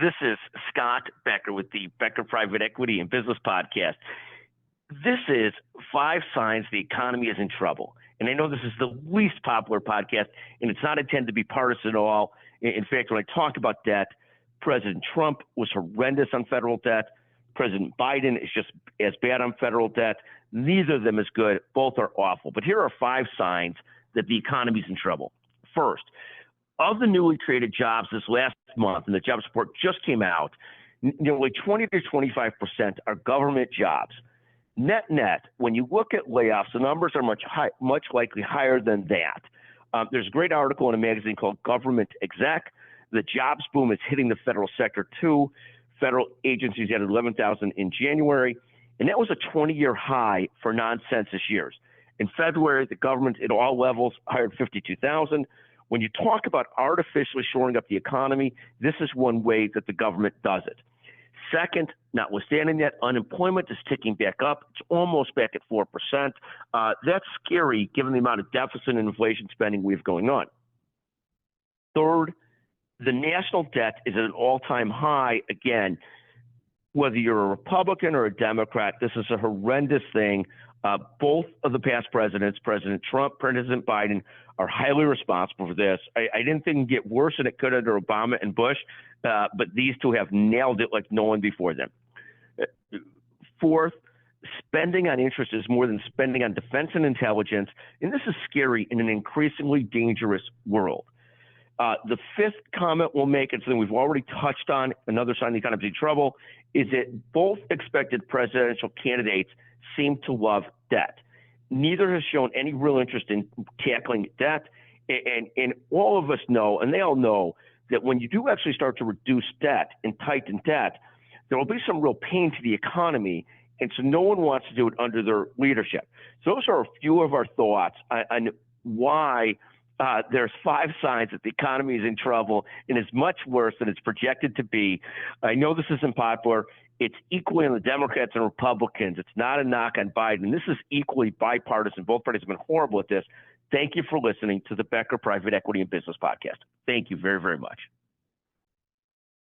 This is Scott Becker with the Becker Private Equity and Business Podcast. This is 5 signs the economy is in trouble. And I know this is the least popular podcast, and it's not intended to be partisan at all. In fact, when I talk about debt, President Trump was horrendous on federal debt. President Biden is just as bad on federal debt. Neither of them is good. Both are awful. But here are 5 signs that the economy is in trouble. First, of the newly created jobs this last month, and the jobs report just came out, nearly 20 to 25% are government jobs. Net, when you look at layoffs, the numbers are much likely higher than that. There's a great article in a magazine called Government Exec. The jobs boom is hitting the federal sector too. Federal agencies added 11,000 in January, and that was a 20-year high for non-census years. In February, the government at all levels hired 52,000. When you talk about artificially shoring up the economy, this is one way that the government does it. Second, notwithstanding that, unemployment is ticking back up. It's almost back at 4%. That's scary given the amount of deficit and inflation spending we have going on. Third, the national debt is at an all-time high. Again, whether you're a Republican or a Democrat, this is a horrendous thing. Both of the past presidents, President Trump, President Biden, are highly responsible for this. I didn't think it could get worse than it could under Obama and Bush, but these two have nailed it like no one before them. Fourth, spending on interest is more than spending on defense and intelligence, and this is scary in an increasingly dangerous world. The fifth comment we'll make, and something we've already touched on, another sign the economy is in trouble, is that both expected presidential candidates seem to love debt. Neither has shown any real interest in tackling debt. And all of us know, and they all know, that when you do actually start to reduce debt and tighten debt, there will be some real pain to the economy. And so no one wants to do it under their leadership. So those are a few of our thoughts on why there's 5 signs that the economy is in trouble and is much worse than it's projected to be. I know this isn't popular. It's equally on the Democrats and Republicans. It's not a knock on Biden. This is equally bipartisan. Both parties have been horrible at this. Thank you for listening to the Becker Private Equity and Business Podcast. Thank you very, very much.